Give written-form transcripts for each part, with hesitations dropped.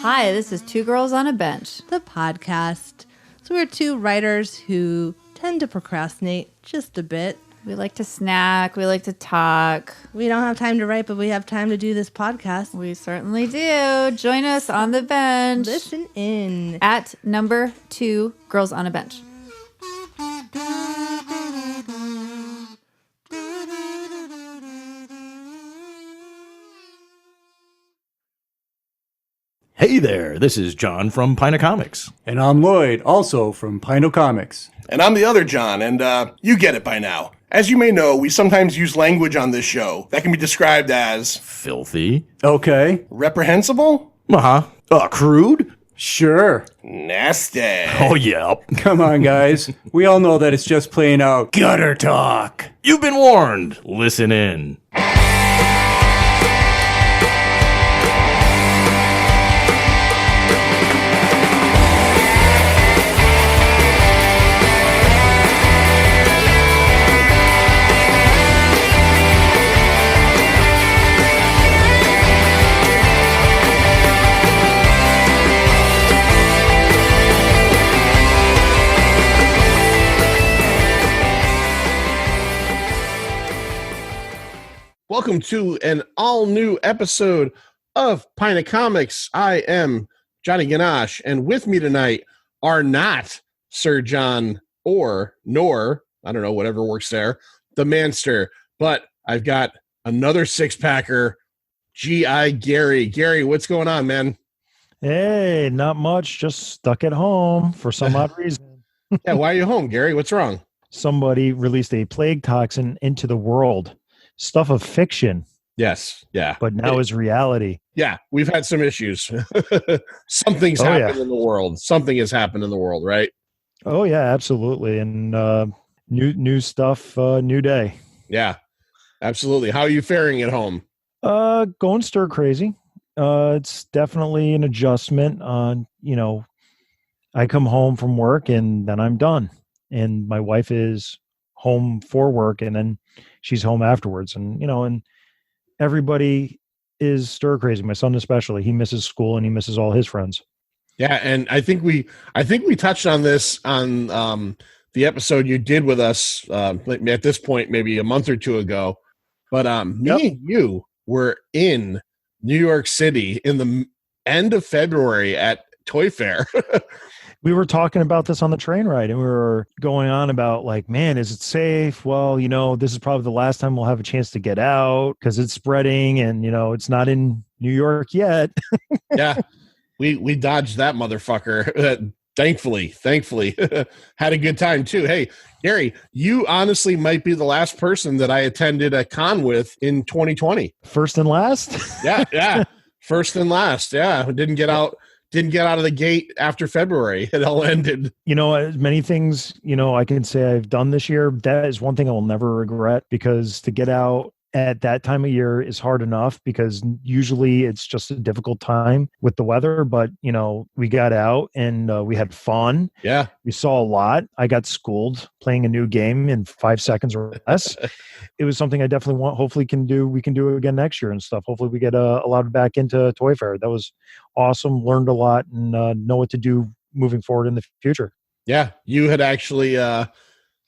Hi, this is Two Girls on a Bench. The podcast. So we're two writers who tend to procrastinate just a bit. We like to snack. We like to talk. We don't have time to write, but we have time to do this podcast. We certainly do. Join us on the bench. Listen in. At number 2 Girls on a Bench. Hey there, this is John from Pint Comics. And I'm Lloyd, also from Pint Comics. And I'm the other John, and you get it by now. As you may know, we sometimes use language on this show that can be described as... Filthy. Okay. Reprehensible? Crude? Sure. Nasty. Oh, yeah. Come on, guys. We all know that it's just plain out gutter talk. You've been warned. Listen in. Welcome to an all-new episode of Pint Comics. I am Johnny Ganache, and with me tonight are not Sir John nor, I don't know, whatever works there, the Manster, but I've got another six-packer, G.I. Gary. Gary, what's going on, man? Hey, not much. Just stuck at home for some odd reason. Yeah, why are you home, Gary? What's wrong? Somebody released a plague toxin into the world. Stuff of fiction. Yes, yeah. But now is reality. Yeah, we've had some issues. Something's happened in the world. Something has happened in the world, right? Oh, yeah, absolutely. And new stuff, new day. Yeah, absolutely. How are you faring at home? Going stir crazy. It's definitely an adjustment. I come home from work and then I'm done. And my wife is home for work and then she's home afterwards. And everybody is stir crazy. My son especially, he misses school and he misses all his friends. Yeah. And I think we touched on this on the episode you did with us at this point, maybe a month or two ago, but me and you were in New York City in the end of February at Toy Fair. We were talking about this on the train ride and we were going on about like, man, is it safe? Well, this is probably the last time we'll have a chance to get out because it's spreading and, it's not in New York yet. Yeah, we dodged that motherfucker. Thankfully, had a good time too. Hey, Gary, you honestly might be the last person that I attended a con with in 2020. First and last? Yeah. First and last. Yeah. Didn't get out of the gate after February. It all ended. Many things, I can say I've done this year. That is one thing I will never regret because to get out at that time of year is hard enough because usually it's just a difficult time with the weather. But, we got out and we had fun. Yeah. We saw a lot. I got schooled playing a new game in 5 seconds or less. It was something I definitely hopefully we can do it again next year and stuff. Hopefully we get allowed back into Toy Fair. That was awesome. Learned a lot and know what to do moving forward in the future. Yeah. You had actually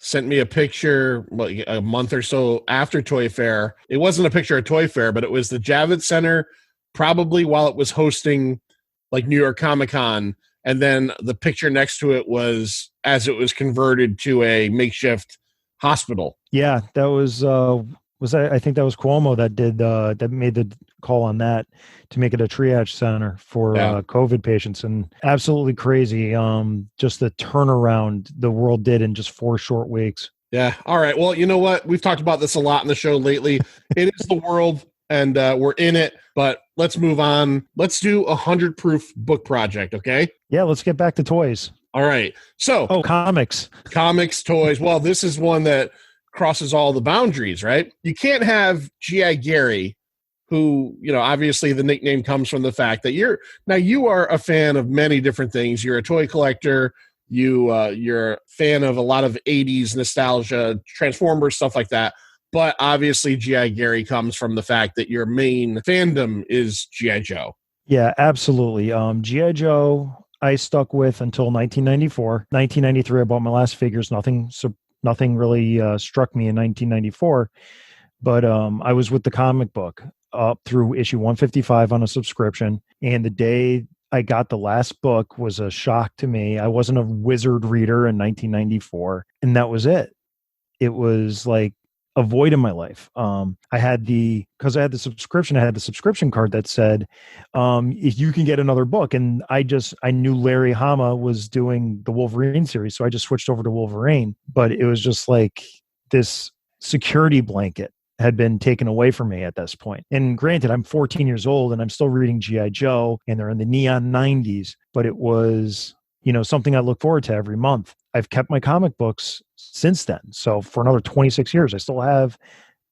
sent me a picture a month or so after Toy Fair. It wasn't a picture of Toy Fair, but it was the Javits Center probably while it was hosting like New York Comic Con. And then the picture next to it was as it was converted to a makeshift hospital. Yeah, that was I think that was Cuomo that made the call on that to make it a triage center for COVID patients, and absolutely crazy. Just the turnaround the world did in just 4 short weeks. Yeah. All right. Well, you know what? We've talked about this a lot in the show lately. It is the world and we're in it, but let's move on. Let's do 100 proof book project. Okay. Yeah. Let's get back to toys. All right. So comics, toys. Well, this is one that crosses all the boundaries, right? You can't have G.I. Gary, who, obviously the nickname comes from the fact that you are a fan of many different things. You're a toy collector. You're a fan of a lot of 80s nostalgia, Transformers, stuff like that. But obviously G.I. Gary comes from the fact that your main fandom is G.I. Joe. Yeah, absolutely. GI Joe, I stuck with until 1994. 1993, I bought my last figures. Nothing really struck me in 1994. But I was with the comic book up through issue 155 on a subscription, and the day I got the last book was a shock to me. I wasn't a wizard reader in 1994, and that was it. It was like a void in my life. Because I had the subscription, I had the subscription card that said, if you can get another book. And I knew Larry Hama was doing the Wolverine series. So I just switched over to Wolverine, but it was just like this security blanket had been taken away from me at this point. And granted, I'm 14 years old and I'm still reading G.I. Joe and they're in the neon 90s, but it was, something I look forward to every month. I've kept my comic books since then. So for another 26 years, I still have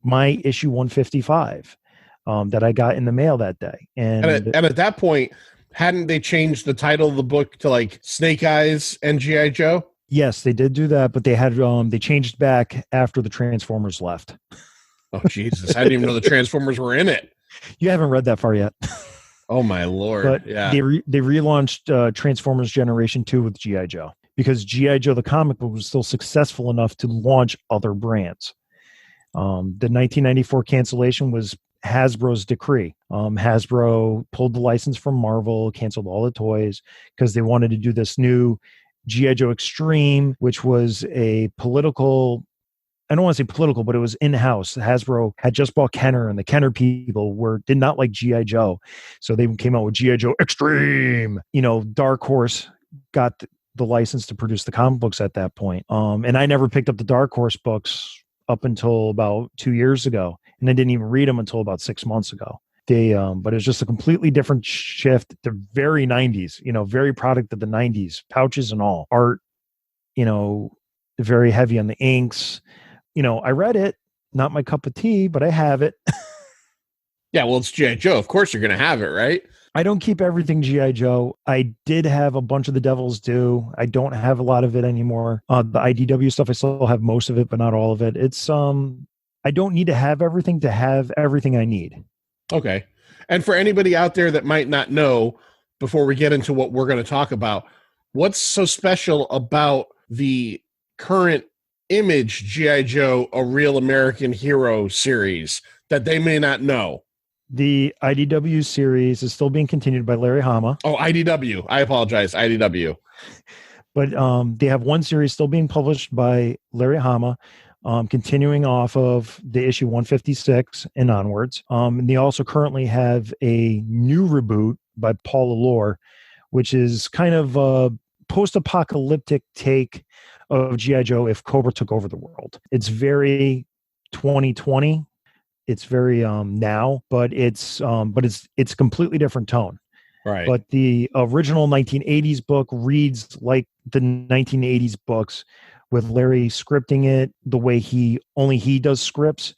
my issue 155 that I got in the mail that day. And at that point, hadn't they changed the title of the book to like Snake Eyes and G.I. Joe? yes, they did do that, but they changed back after the Transformers left. Oh, Jesus. I didn't even know the Transformers were in it. You haven't read that far yet. Oh, my Lord. But yeah. they relaunched Transformers Generation 2 with G.I. Joe because G.I. Joe, the comic book, was still successful enough to launch other brands. The 1994 cancellation was Hasbro's decree. Hasbro pulled the license from Marvel, canceled all the toys because they wanted to do this new G.I. Joe Extreme, which was a political, I don't want to say political, but it was in-house. Hasbro had just bought Kenner, and the Kenner people did not like G.I. Joe. So they came out with G.I. Joe Extreme. Dark Horse got the license to produce the comic books at that point. And I never picked up the Dark Horse books up until about 2 years ago. And I didn't even read them until about 6 months ago. But it was just a completely different shift. They're very 90s, very product of the 90s, pouches and all. Art, very heavy on the inks. I read it, not my cup of tea, but I have it. Yeah, well, it's G.I. Joe. Of course you're going to have it, right? I don't keep everything G.I. Joe. I did have a bunch of the Devil's Due. I don't have a lot of it anymore. The IDW stuff, I still have most of it, but not all of it. It's I don't need to have everything I need. Okay. And for anybody out there that might not know, before we get into what we're going to talk about, what's so special about the current Image G.I. Joe, A Real American Hero series that they may not know? The IDW series is still being continued by Larry Hama. Oh, IDW. I apologize. IDW. But they have one series still being published by Larry Hama, continuing off of the issue 156 and onwards. And they also currently have a new reboot by Paul Allure, which is kind of a post-apocalyptic take of G.I. Joe if Cobra took over the world. It's very 2020. It's very now, but it's a completely different tone. Right. But the original 1980s book reads like the 1980s books, with Larry scripting it the way he does scripts,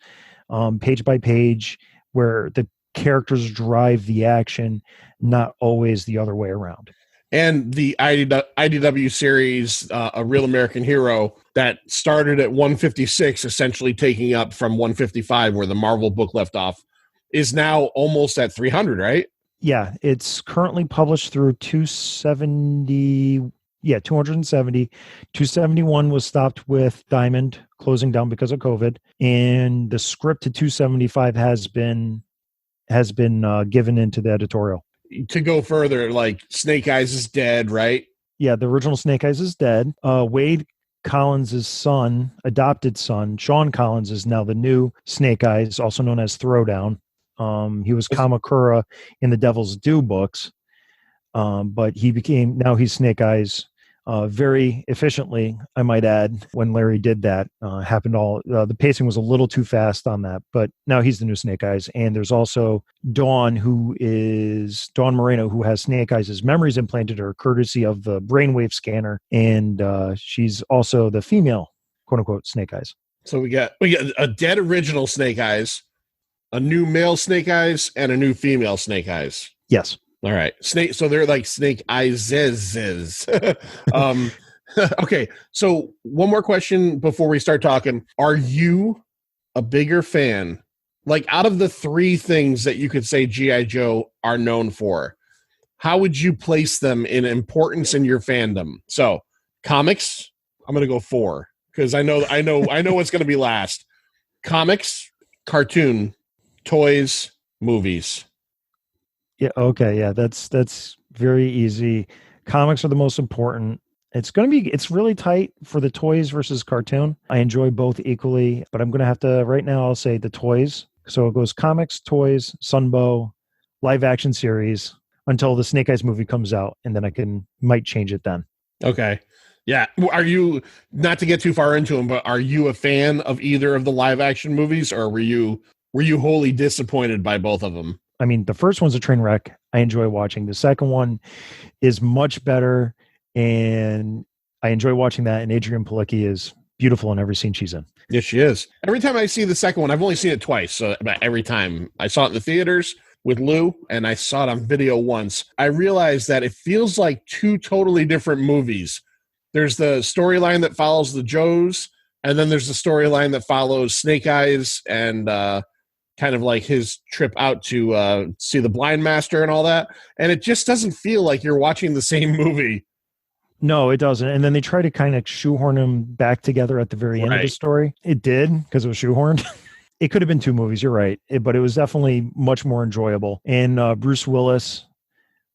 page by page, where the characters drive the action, not always the other way around. And the IDW series, A Real American Hero, that started at 156, essentially taking up from 155, where the Marvel book left off, is now almost at 300, right? Yeah, it's currently published through 270. Yeah, 270. 271 was stopped with Diamond closing down because of COVID, and the script to 275 has been given into the editorial. To go further, like Snake Eyes is dead, right? Yeah, the original Snake Eyes is dead. Wade Collins' son, adopted son, Sean Collins, is now the new Snake Eyes, also known as Throwdown. He was Kamakura in the Devil's Due books, but now he's Snake Eyes very efficiently, I might add. When Larry did that, the pacing was a little too fast on that, but now he's the new Snake Eyes. And there's also Dawn Moreno, who has Snake Eyes' memories implanted her courtesy of the brainwave scanner, and she's also the female, quote unquote, Snake Eyes. So we got a dead original Snake Eyes, a new male Snake Eyes, and a new female Snake Eyes. Yes. All right. So they're like Snake Eyes. Okay. So one more question before we start talking. Are you a bigger fan? Like, out of the three things that you could say G.I. Joe are known for, how would you place them in importance in your fandom? So, comics, I'm going to go 4 because I know what's going to be last. Comics, cartoon, toys, movies. Yeah. Okay. Yeah. That's very easy. Comics are the most important. It's really tight for the toys versus cartoon. I enjoy both equally, but I'm going to have to, right now, I'll say the toys. So it goes comics, toys, Sunbow, live action series until the Snake Eyes movie comes out. And then might change it then. Okay. Yeah. Are you, not to get too far into them, but are you a fan of either of the live action movies, or were you wholly disappointed by both of them? I mean, the first one's a train wreck. I enjoy watching. The second one is much better, and I enjoy watching that. And Adrienne Palicki is beautiful in every scene she's in. Yes, she is. Every time I see the second one, I've only seen it twice. So about every time I saw it in the theaters with Lou, and I saw it on video once, I realized that it feels like 2 totally different movies. There's the storyline that follows the Joes, and then there's the storyline that follows Snake Eyes and kind of like his trip out to see the Blind Master and all that. And it just doesn't feel like you're watching the same movie. No, it doesn't. And then they try to kind of shoehorn them back together at the very end of the story. It did, because it was shoehorned. It could have been 2 movies, you're right. But it was definitely much more enjoyable. And Bruce Willis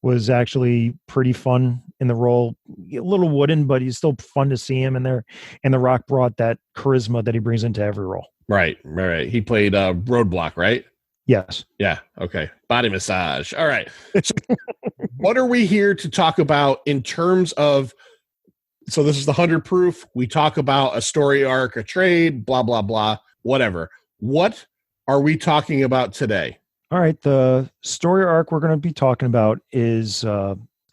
was actually pretty fun in the role. A little wooden, but he's still fun to see him in there. And The Rock brought that charisma that he brings into every role. Right. He played Roadblock, right? Yes. Yeah. Okay. Body massage. All right. So what are we here to talk about in terms of, so this is the 100 proof. We talk about a story arc, a trade, blah, blah, blah, whatever. What are we talking about today? All right. The story arc we're going to be talking about is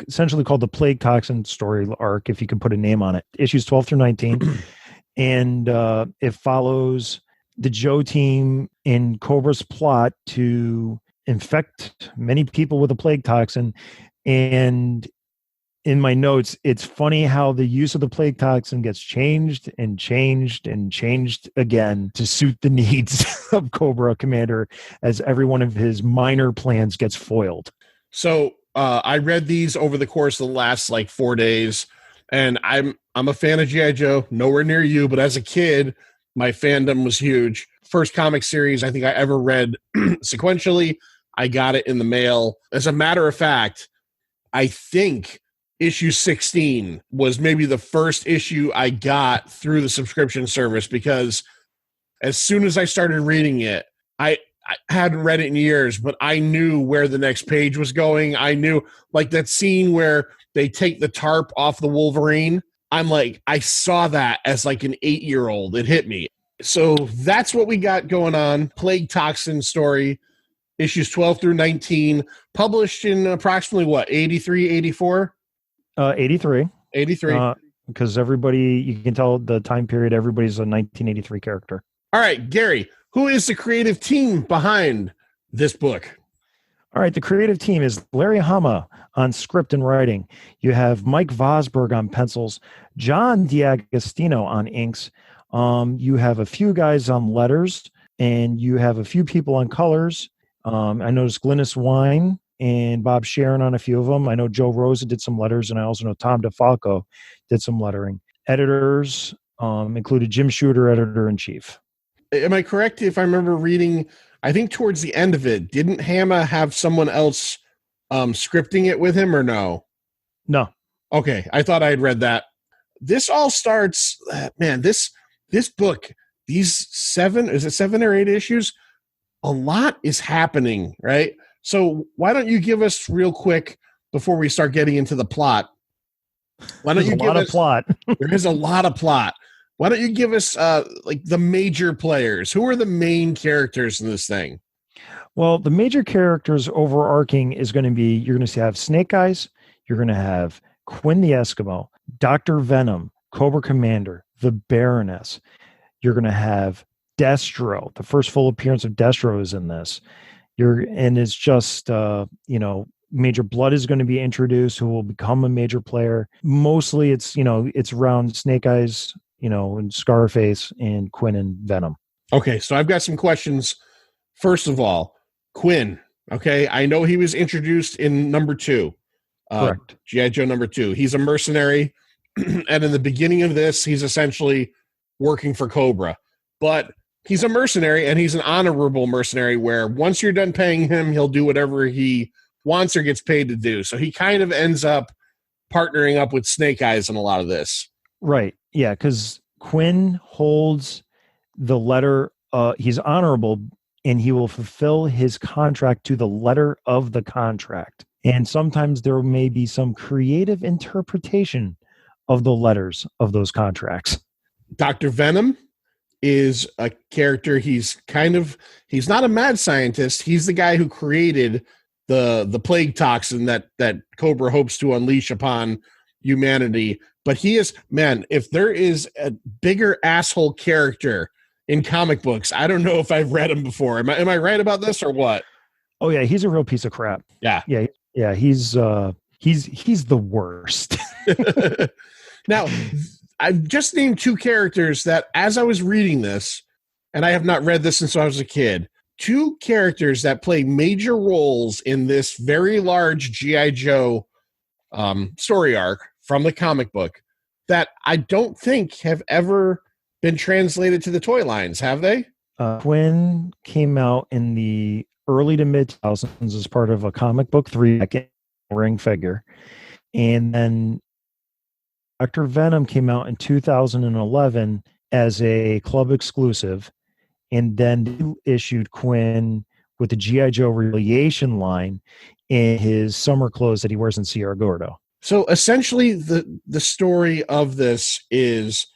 essentially called the Plague Toxin story arc, if you could put a name on it. Issues 12 through 19. And it follows the Joe team in Cobra's plot to infect many people with a plague toxin. And in my notes, it's funny how the use of the plague toxin gets changed and changed and changed again to suit the needs of Cobra Commander as every one of his minor plans gets foiled. So I read these over the course of the last 4 days, and I'm a fan of G.I. Joe, nowhere near you, but as a kid, my fandom was huge. First comic series I think I ever read sequentially. I got it in the mail. As a matter of fact, I think issue 16 was maybe the first issue I got through the subscription service, because as soon as I started reading it, I hadn't read it in years, but I knew where the next page was going. I knew, like, that scene where they take the tarp off the Wolverine. I'm like, I saw that as like an 8-year-old. It hit me. So that's what we got going on. Plague Toxin story, issues 12 through 19, published in approximately 83, 84? 83. 83. Because everybody, you can tell the time period, everybody's a 1983 character. All right, Gary, who is the creative team behind this book? All right, the creative team is Larry Hama on script and writing. You have Mike Vosberg on pencils, John D'Agostino on inks. You have a few guys on letters, and you have a few people on colors. I noticed Glynis Wine and Bob Sharon on a few of them. I know Joe Rosa did some letters, and I also know Tom DeFalco did some lettering. Editors included Jim Shooter, editor-in-chief. Am I correct if I remember reading, I think towards the end of it, didn't Hama have someone else scripting it with him, or no? No. Okay, I thought I had read that. This all starts, man, this book, these 7 or 8 issues? A lot is happening, right? So why don't you give us real quick, before we start getting into the plot, why don't you give us plot? There is a lot of plot. Why don't you give us the major players? Who are the main characters in this thing? Well, the major characters overarching is going to be, you're going to have Snake Eyes, you're going to have Quinn the Eskimo, Dr. Venom, Cobra Commander, the Baroness. You're going to have Destro. The first full appearance of Destro is in this. And it's just, Major Blood is going to be introduced, who will become a major player. Mostly it's around Snake Eyes, and Scarface and Quinn and Venom. Okay, so I've got some questions. First of all, Quinn. Okay, I know he was introduced in number 2. Correct. G.I. Joe number 2. He's a mercenary, and in the beginning of this, he's essentially working for Cobra. But he's a mercenary, and he's an honorable mercenary where once you're done paying him, he'll do whatever he wants or gets paid to do. So he kind of ends up partnering up with Snake Eyes in a lot of this. Right. Yeah, because Quinn holds the letter. He's honorable, and he will fulfill his contract to the letter of the contract. And sometimes there may be some creative interpretation of the letters of those contracts. Dr. Venom is a character. He's not a mad scientist. He's the guy who created the plague toxin that Cobra hopes to unleash upon humanity. But he is, man, if there is a bigger asshole character in comic books, I don't know if I've read him before. Am I right about this or what? Oh yeah, he's a real piece of crap. Yeah. He's the worst. Now, I've just named 2 characters that, as I was reading this, and I have not read this since I was a kid, 2 characters that play major roles in this very large G.I. Joe story arc from the comic book that I don't think have ever been translated to the toy lines, have they? Quinn came out in the early to mid 2000s as part of a comic book 3 ring figure. And then Dr. Venom came out in 2011 as a club exclusive. And then they issued Quinn with the G.I. Joe Retaliation line in his summer clothes that he wears in Sierra Gordo. So essentially the story of this is,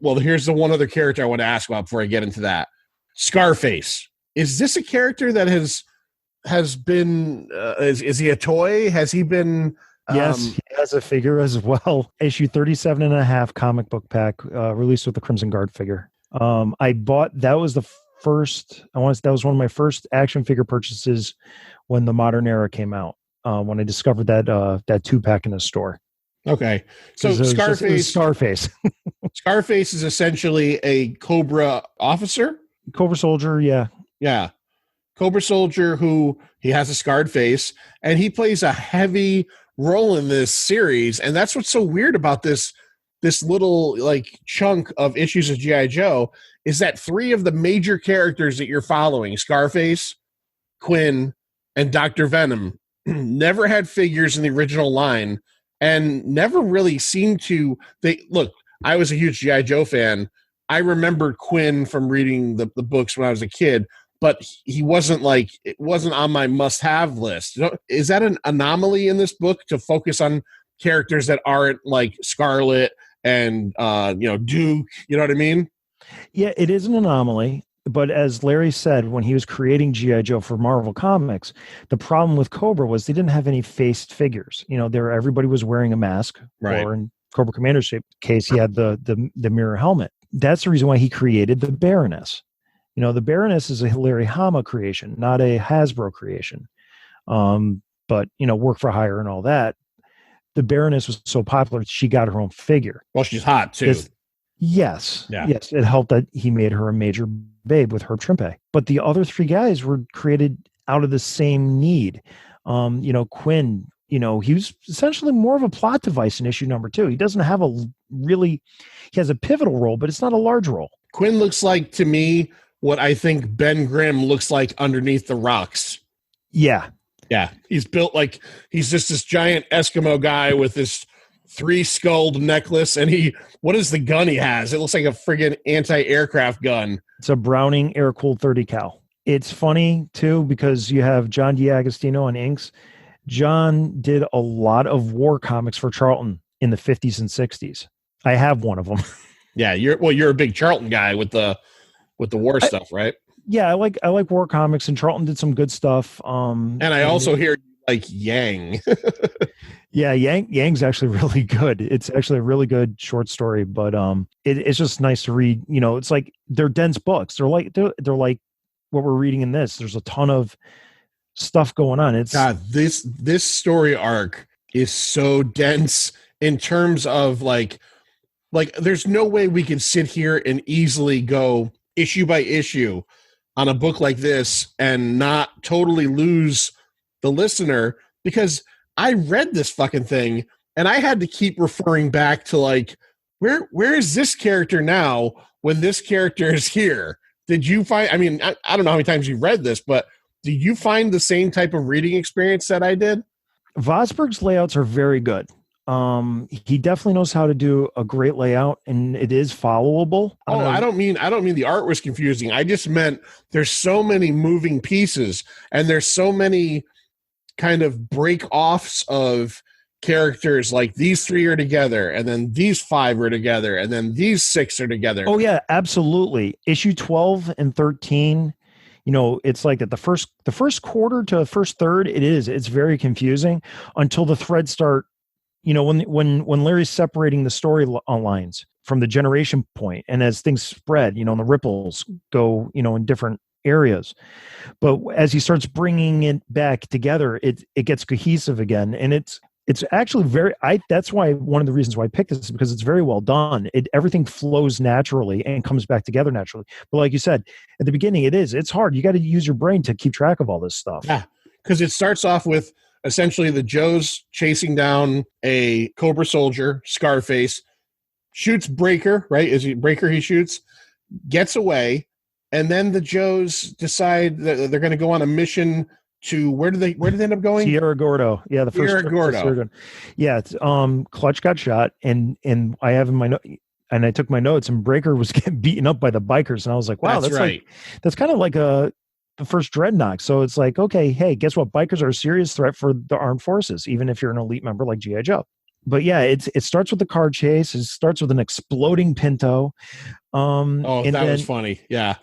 well, here's the one other character I want to ask about before I get into that. Scarface. Is this a character that has been, is he a toy? Has he been? Yes, he has a figure as well. Issue 37.5 comic book pack, released with the Crimson Guard figure. I bought, that was the first, that was one of my first action figure purchases when the Modern Era came out. When I discovered that 2-pack in a store. Okay. So Scarface. Scarface is essentially a Cobra officer? Cobra soldier, yeah. Yeah. Cobra soldier who he has a scarred face, and he plays a heavy role in this series. And that's what's so weird about this little like chunk of issues of G.I. Joe is that 3 of the major characters that you're following, Scarface, Quinn, and Dr. Venom, never had figures in the original line and never really seemed to. I was a huge G.I. Joe fan. I remembered Quinn from reading the books when I was a kid, but he wasn't it wasn't on my must-have list. Is that an anomaly in this book to focus on characters that aren't like Scarlet and Duke? You know what I mean? Yeah, it is an anomaly. But as Larry said, when he was creating G.I. Joe for Marvel Comics, the problem with Cobra was they didn't have any faced figures. Everybody was wearing a mask, right? Or in Cobra Commander's case, he had the mirror helmet. That's the reason why he created the Baroness. The Baroness is a Hilary Hama creation, not a Hasbro creation. But work for hire and all that. The Baroness was so popular, she got her own figure. Well, she's hot too. Yes. Yeah. Yes. It helped that he made her a major babe with Herb Trimpe. But the other 3 guys were created out of the same need. Quinn, he was essentially more of a plot device in issue number 2. He doesn't have he has a pivotal role, but it's not a large role. Quinn looks like, to me, what I think Ben Grimm looks like underneath the rocks. Yeah. Yeah. He's built he's just this giant Eskimo guy with this 3-skulled necklace, and what is the gun he has? It looks like a friggin' anti-aircraft gun. It's a Browning air-cooled 30 cal. It's funny too because you have John D'Agostino on inks. John did a lot of war comics for Charlton in the 50s and 60s. I have one of them. Yeah, you're a big Charlton guy with the war stuff, right? Yeah, I like war comics, and Charlton did some good stuff. And I also hear you like Yang. Yeah, Yang's actually really good. It's actually a really good short story, but it's just nice to read. It's like they're dense books. They're like what we're reading in this. There's a ton of stuff going on. It's God, this story arc is so dense in terms of like there's no way we can sit here and easily go issue by issue on a book like this and not totally lose the listener, because I read this fucking thing and I had to keep referring back to like, where is this character now when this character is here? Did you find, I mean, I don't know how many times you read this, but did you find the same type of reading experience that I did? Vosberg's layouts are very good. He definitely knows how to do a great layout, and it is followable. Oh, I don't mean the art was confusing. I just meant there's so many moving pieces and there's so many kind of break offs of characters, like these 3 are together and then these 5 are together and then these 6 are together. Oh yeah, absolutely. Issue 12 and 13, it's like at the first quarter to the first third, it's very confusing until the threads start, when Larry's separating the story lines from the generation point, and as things spread, and the ripples go, in different areas. But as he starts bringing it back together, it gets cohesive again, and it's actually that's why one of the reasons why I picked this is because it's very well done. Everything flows naturally and comes back together naturally. But like you said, at the beginning, it's hard. You got to use your brain to keep track of all this stuff. Yeah, because it starts off with essentially the Joes chasing down a Cobra soldier, Scarface, shoots Breaker, right? Is he Breaker he shoots, gets away, and then the Joes decide that they're going to go on a mission to where did they end up going? Sierra Gordo. Yeah, the first Sierra Gordo. Yeah, it's, Clutch got shot, and I have in my note, and I took my notes, and Breaker was getting beaten up by the bikers, and I was like, wow, that's right. That's kind of like the first Dreadnought. So it's like, okay, hey, guess what? Bikers are a serious threat for the armed forces, even if you're an elite member like G.I. Joe. But yeah, it starts with the car chase. It starts with an exploding Pinto. That was funny. Yeah.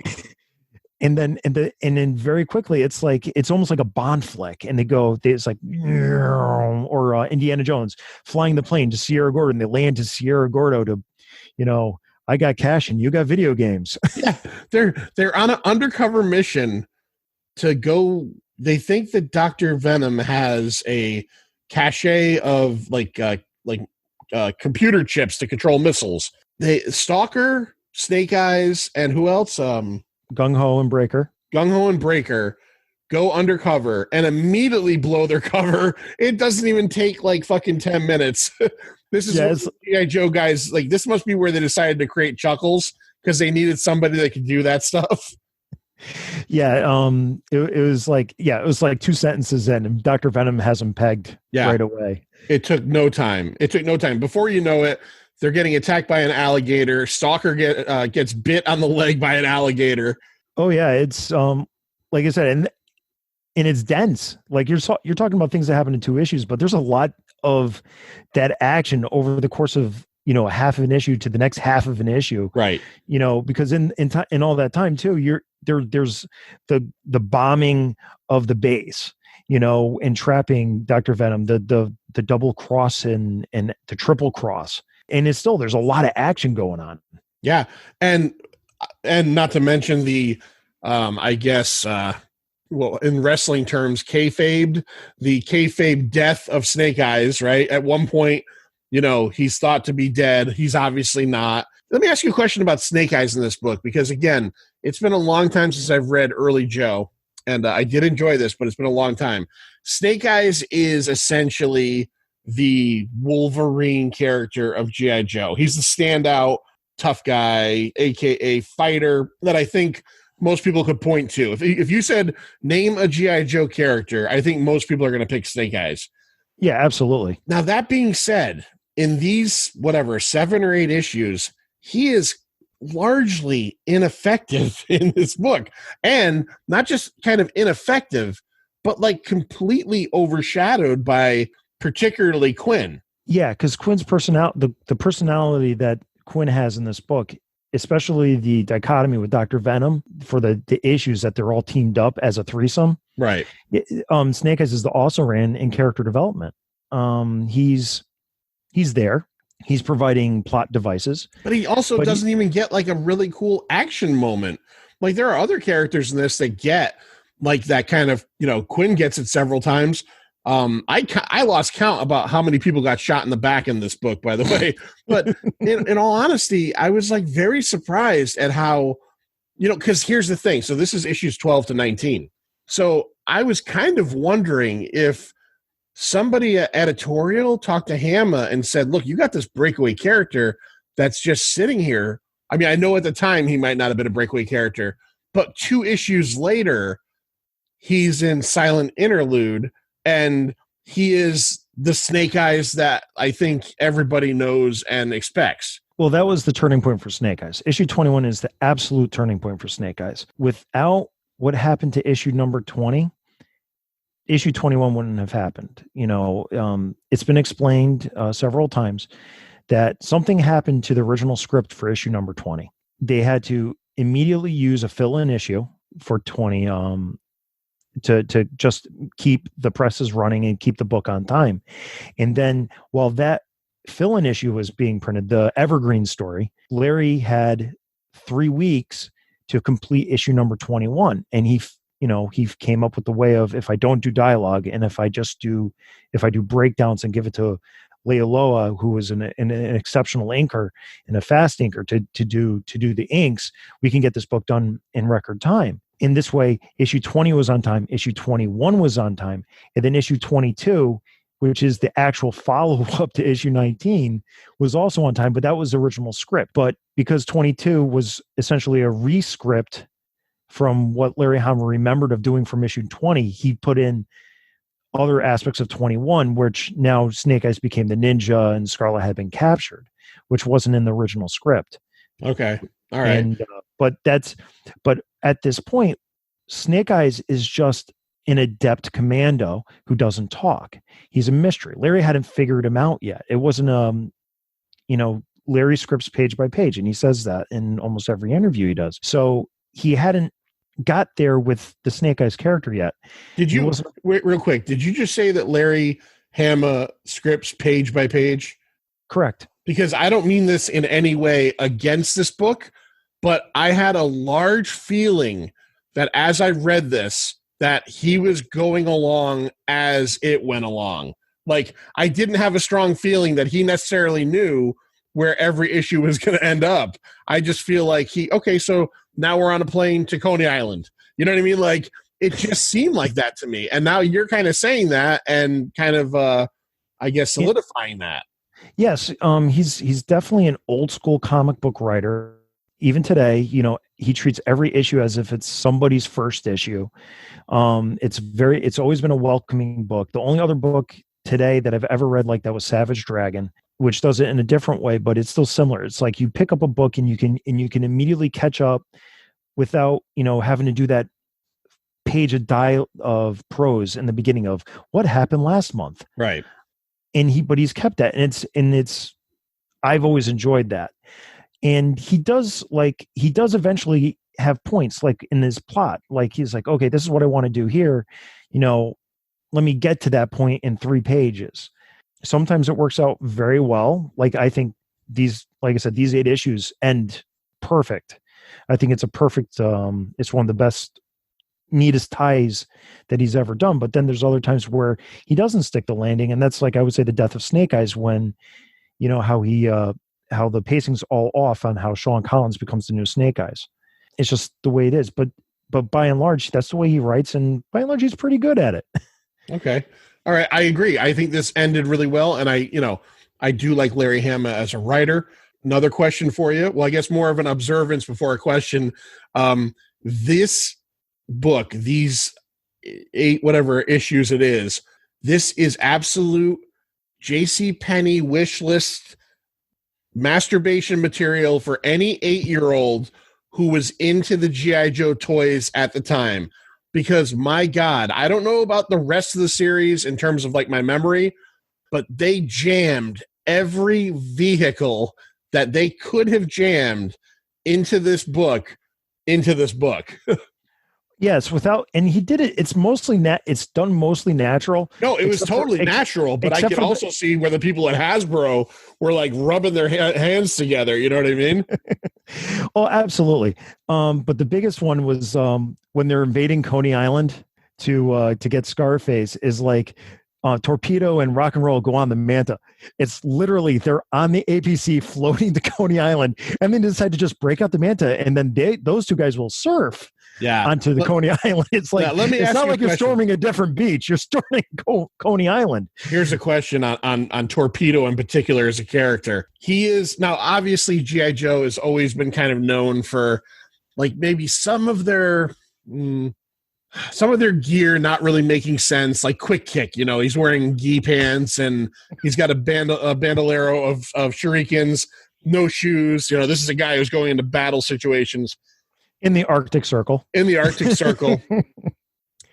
And then very quickly, it's almost like a Bond flick, and it's like, or Indiana Jones flying the plane to Sierra Gordo, and they land to Sierra Gordo to, I got cash and you got video games. Yeah, they're on an undercover mission to go. They think that Dr. Venom has a cache of computer chips to control missiles. Stalker, Snake Eyes, and who else? Gung Ho and Breaker go undercover and immediately blow their cover. It doesn't even take like fucking 10 minutes. This is G.I. Joe guys, like, this must be where they decided to create Chuckles because they needed somebody that could do that stuff. Yeah, it was like 2 sentences in, and Dr. Venom has him pegged right away. It took no time. Before you know it, they're getting attacked by an alligator. Stalker gets bit on the leg by an alligator. Oh yeah, it's like I said, and it's dense. Like you're talking about things that happen in 2 issues, but there's a lot of that action over the course of half of an issue to the next half of an issue. Right. Because in all that time too, there's the bombing of the base, and trapping Dr. Venom, the double cross and the triple cross. And there's a lot of action going on. Yeah. And not to mention the, I guess, in wrestling terms, the kayfabe death of Snake Eyes, right? At one point, he's thought to be dead. He's obviously not. Let me ask you a question about Snake Eyes in this book, because again, it's been a long time since I've read early Joe, and I did enjoy this, but it's been a long time. Snake Eyes is essentially the Wolverine character of G.I. Joe. He's the standout tough guy, aka fighter, that I think most people could point to. If you said name a G.I. Joe character, I think most people are going to pick Snake Eyes. Yeah, absolutely. Now, that being said, in these 7 or 8 issues, he is largely ineffective in this book, and not just kind of ineffective, but like completely overshadowed by particularly Quinn. Yeah, because Quinn's personality, the personality that Quinn has in this book, especially the dichotomy with Dr. Venom for the issues that they're all teamed up as a threesome. Right. Snake Eyes is also ran in character development. He's there. He's providing plot devices. But he also doesn't even get like a really cool action moment. Like there are other characters in this that get like that kind of, Quinn gets it several times. I lost count about how many people got shot in the back in this book, by the way. But in all honesty, I was like very surprised at how, because here's the thing. So this is issues 12 to 19. So I was kind of wondering if somebody at editorial talked to Hama and said, look, you got this breakaway character that's just sitting here. I mean, I know at the time he might not have been a breakaway character, but 2 issues later, he's in Silent Interlude, and he is the Snake Eyes that I think everybody knows and expects. Well, that was the turning point for Snake Eyes. Issue 21 is the absolute turning point for Snake Eyes. Without what happened to issue number 20, issue 21 wouldn't have happened. It's been explained several times that something happened to the original script for issue number 20. They had to immediately use a fill-in issue for 20 to just keep the presses running and keep the book on time. And then while that fill-in issue was being printed, the Evergreen story, Larry had 3 weeks to complete issue number 21. And he came up with the way of, if I don't do dialogue and if I do breakdowns and give it to Lealoa, who was an exceptional inker and a fast inker to do the inks, we can get this book done in record time. In this way, issue 20 was on time, issue 21 was on time, and then issue 22, which is the actual follow-up to issue 19, was also on time, but that was the original script. But because 22 was essentially a re-script from what Larry Hama remembered of doing from issue 20, he put in other aspects of 21, which now Snake Eyes became the ninja and Scarlet had been captured, which wasn't in the original script. Okay. All right. And, but at this point, Snake Eyes is just an adept commando who doesn't talk. He's a mystery. Larry hadn't figured him out yet. It wasn't, Larry scripts page by page, and he says that in almost every interview he does. So he hadn't got there with the Snake Eyes character yet. Wait, real quick, did you just say that Larry Hama scripts page by page? Correct. Because I don't mean this in any way against this book, but I had a large feeling that as I read this, that he was going along as it went along. Like, I didn't have a strong feeling that he necessarily knew where every issue was going to end up. I just feel like so now we're on a plane to Coney Island. You know what I mean? Like, it just seemed like that to me. And now you're kind of saying that and kind of, I guess, solidifying that. Yes. He's definitely an old school comic book writer. Even today, he treats every issue as if it's somebody's first issue. It's always been a welcoming book. The only other book today that I've ever read like that was Savage Dragon, which does it in a different way, but it's still similar. It's like you pick up a book and you can immediately catch up without, having to do that page of prose in the beginning of what happened last month. Right. But he's kept that, and it's I've always enjoyed that. And he does eventually have points like in his plot. Like he's like, okay, this is what I want to do here. Let me get to that point in 3 pages. Sometimes it works out very well. Like I think these 8 issues end perfect. I think it's a perfect, it's one of the best, neatest ties that he's ever done. But then there's other times where he doesn't stick the landing. And that's like, I would say the death of Snake Eyes when, how the pacing's all off on how Sean Collins becomes the new Snake Eyes. It's just the way it is. But by and large, that's the way he writes. And by and large, he's pretty good at it. Okay. All right. I agree. I think this ended really well. And I do like Larry Hama as a writer. Another question for you. Well, I guess more of an observance before a question. This book, these 8 whatever issues it is, this is absolute JCPenney wish list masturbation material for any 8-year-old who was into the G.I. Joe toys at the time. Because my God, I don't know about the rest of the series in terms of like my memory, but they jammed every vehicle that they could have jammed into this book. Yes, and he did it. It's mostly it's done mostly natural. No, it was totally natural, but I could also see where the people at Hasbro were like rubbing their hands together. You know what I mean? Oh, absolutely. But the biggest one was when they're invading Coney Island to get Scarface. Is like Torpedo and Rock and Roll go on the Manta. It's literally they're on the APC floating to Coney Island, and then decide to just break out the Manta, and then those two guys will surf onto the Coney Island. It's like let me it's ask not you a like you're question. storming a different beach. You're storming Coney Island. Here's a question on Torpedo in particular as a character. He is now obviously G.I. Joe has always been kind of known for like maybe some of their gear not really making sense, like Quick Kick. You know, he's wearing gi pants and he's got a bandolero of shurikens, no shoes. You know, this is a guy who's going into battle situations. In the Arctic Circle.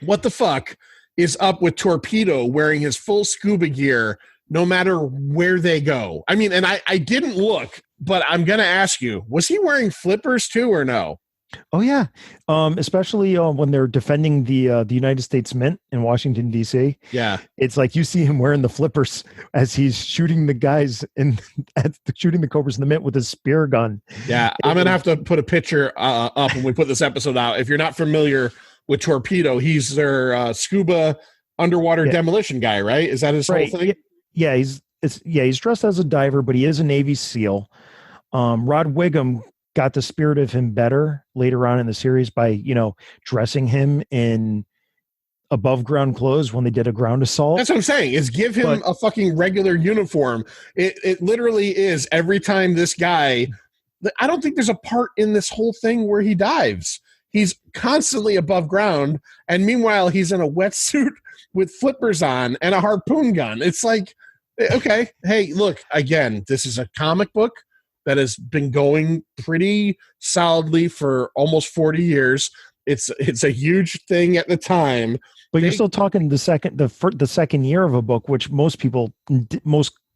What the fuck is up with Torpedo wearing his full scuba gear no matter where they go? I mean, and I didn't look, but I'm going to ask you, was he wearing flippers too or no? Oh, yeah. Especially when they're defending the United States Mint in Washington, D.C. Yeah. It's like you see him wearing the flippers as he's shooting the guys shooting the Cobras in the Mint with his spear gun. Yeah. I'm going to have to put a picture up when we put this episode out. If you're not familiar with Torpedo, he's their scuba underwater demolition guy, right? Is that his whole thing? Yeah. He's dressed as a diver, but he is a Navy SEAL. Rod Wiggum got the spirit of him better later on in the series by, dressing him in above ground clothes when they did a ground assault. That's what I'm saying, is give him a fucking regular uniform. It literally is every time this guy, I don't think there's a part in this whole thing where he dives. He's constantly above ground. And meanwhile, he's in a wetsuit with flippers on and a harpoon gun. It's like, okay, hey, look, again, this is a comic book that has been going pretty solidly for almost 40 years. It's a huge thing at the time. But you're still talking the second year of a book, which most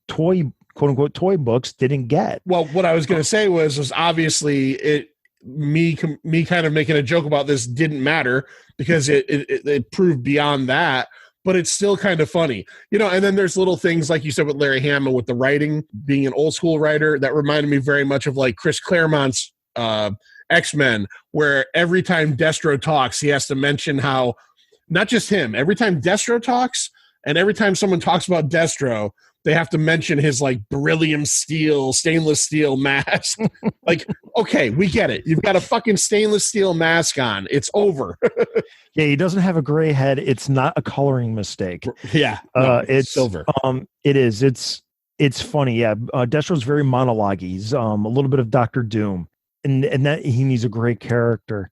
toy, quote unquote, toy books didn't get. Well, what I was going to say was obviously me kind of making a joke about this didn't matter because it proved beyond that. But it's still kind of funny, and then there's little things like you said with Larry Hama with the writing, being an old school writer, that reminded me very much of like Chris Claremont's X-Men, where every time Destro talks, he has to mention how, not just him, every time Destro talks and every time someone talks about Destro, they have to mention his like beryllium steel, stainless steel mask. Like, okay, we get it. You've got a fucking stainless steel mask on. It's over. Yeah, he doesn't have a gray head. It's not a coloring mistake. Yeah, it's silver. It is. It's funny. Yeah, Destro's very monologue-y. He's a little bit of Dr. Doom, and that he needs a great character.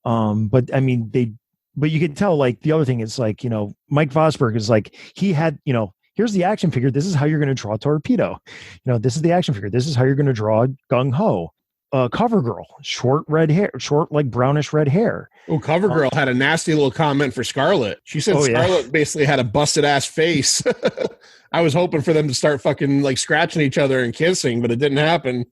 But I mean, but you can tell. Like the other thing is like Mike Vosberg is like he had here's the action figure. This is how you're going to draw Torpedo. This is the action figure. This is how you're going to draw Gung Ho. CoverGirl, short red hair, short like brownish red hair. Oh, CoverGirl had a nasty little comment for Scarlet. She said Scarlet basically had a busted ass face. I was hoping for them to start fucking like scratching each other and kissing, but it didn't happen.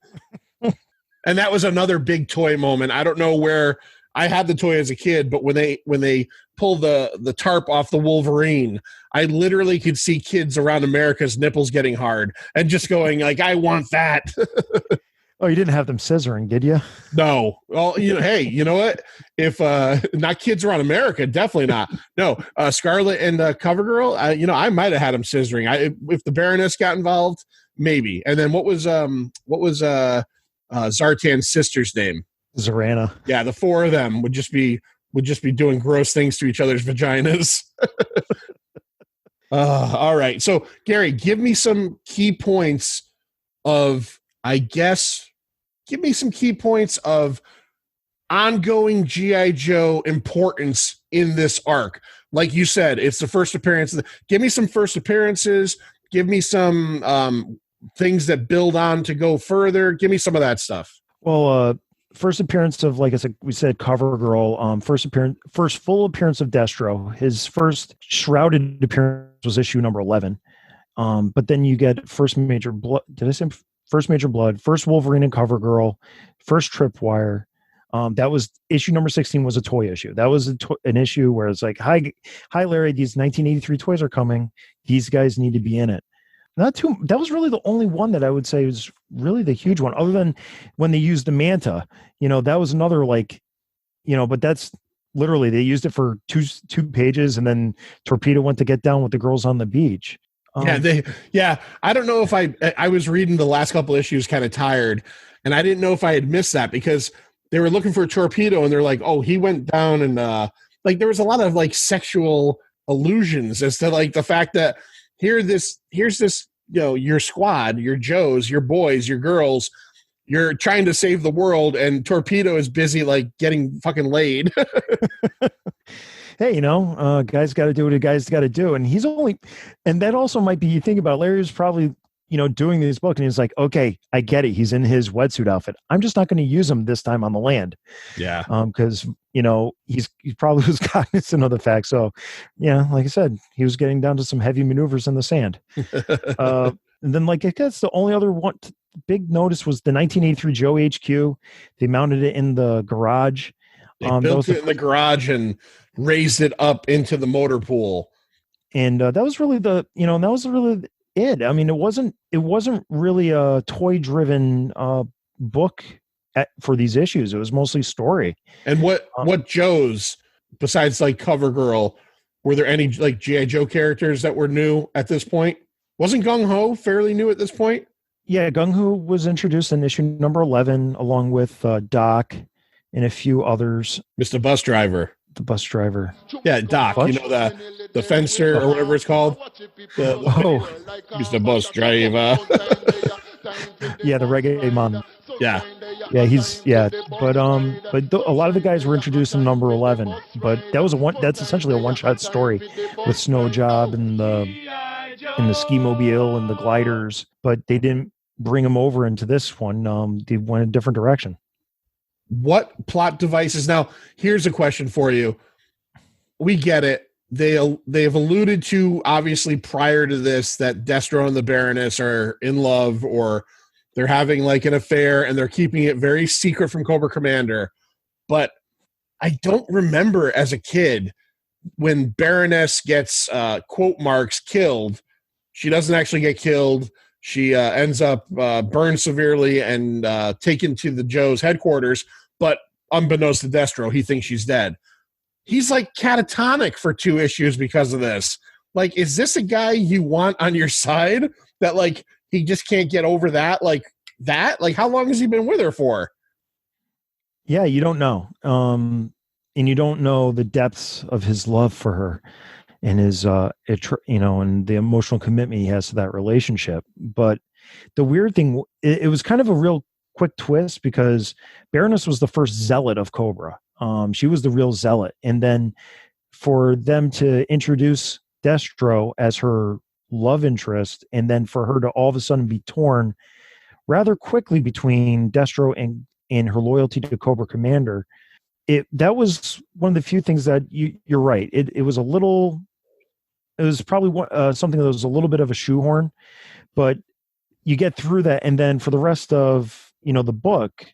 And that was another big toy moment. I don't know where I had the toy as a kid, but when they pull the tarp off the Wolverine, I literally could see kids around America's nipples getting hard and just going like, I want that. Oh, you didn't have them scissoring, did you? No. Well, hey, you know what? If not kids around America, definitely not. No, Scarlet and CoverGirl, I might have had them scissoring. If the Baroness got involved, maybe. And then what was Zartan's sister's name? Zorana. Yeah, the four of them would just be doing gross things to each other's vaginas. All right. So, Gary, give me some key points of ongoing G.I. Joe importance in this arc. Like you said, it's the first appearance. Give me some first appearances. Give me some things that build on to go further. Give me some of that stuff. Well, first appearance of, like I said, we said CoverGirl. First full appearance of Destro. His first shrouded appearance was issue number 11. But then you get first major blood. Did I say first major blood? First Wolverine and CoverGirl. First Tripwire. That was issue number 16. Was a toy issue. That was an issue where it's like, hi Larry, these 1983 toys are coming. These guys need to be in it. That was really the only one that I would say was really the huge one, other than when they used the Manta. That was another but that's literally, they used it for two pages, and then Torpedo went to get down with the girls on the beach. I don't know if I was reading the last couple issues kind of tired, and I didn't know if I had missed that because they were looking for a Torpedo, and they're like, oh, he went down, and like there was a lot of like sexual allusions as to like the fact that here's this, you know, your squad, your Joes, your boys, your girls, you're trying to save the world, and Torpedo is busy like getting fucking laid. Hey, you know, guys got to do what a guy's got to do. And and that also might be, you think about Larry was probably, you know, doing this book and he's like, okay, I get it. He's in his wetsuit outfit. I'm just not going to use him this time on the land. Yeah. Because, you know, he probably was cognizant of the fact. So, yeah, like I said, he was getting down to some heavy maneuvers in the sand. And then, like, I guess the only other big notice was the 1983 Joe HQ. They mounted it in the garage. They built it in the garage and raised it up into the motor pool. And that was really it. I mean, it wasn't really a toy driven book for these issues. It was mostly story. And what Joes, besides like Cover Girl, were there any like G.I. Joe characters that were new at this point? Wasn't Gung Ho fairly new at this point? Yeah, Gung Ho was introduced in issue number 11 along with Doc and a few others. Mr. Bus Driver. The bus driver. Yeah, Doc. Fudge? You know, the fencer or whatever it's called. Mr. Bus Driver. Yeah, the reggae man. Yeah. Yeah, but a lot of the guys were introduced in number 11, but that's essentially a one-shot story with Snow Job and the ski mobile and the gliders, but they didn't bring them over into this one. They went a different direction. What plot devices? Now, here's a question for you. We get it. They've alluded to, obviously, prior to this, that Destro and the Baroness are in love, or they're having like an affair, and they're keeping it very secret from Cobra Commander. But I don't remember as a kid when Baroness gets quote marks killed. She doesn't actually get killed. She ends up burned severely and taken to the Joe's headquarters. But unbeknownst to Destro, he thinks she's dead. He's like catatonic for 2 issues because of this. Like, is this a guy you want on your side that like he just can't get over that? Like, how long has he been with her for? Yeah, you don't know. And you don't know the depths of his love for her and his, and the emotional commitment he has to that relationship. But the weird thing, it was kind of a real quick twist because Baroness was the first zealot of Cobra. She was the real zealot. And then for them to introduce Destro as her love interest, and then for her to all of a sudden be torn rather quickly between Destro and her loyalty to Cobra Commander, that was one of the few things that you're right. It was probably something that was a little bit of a shoehorn, but you get through that. And then for the rest of, the book,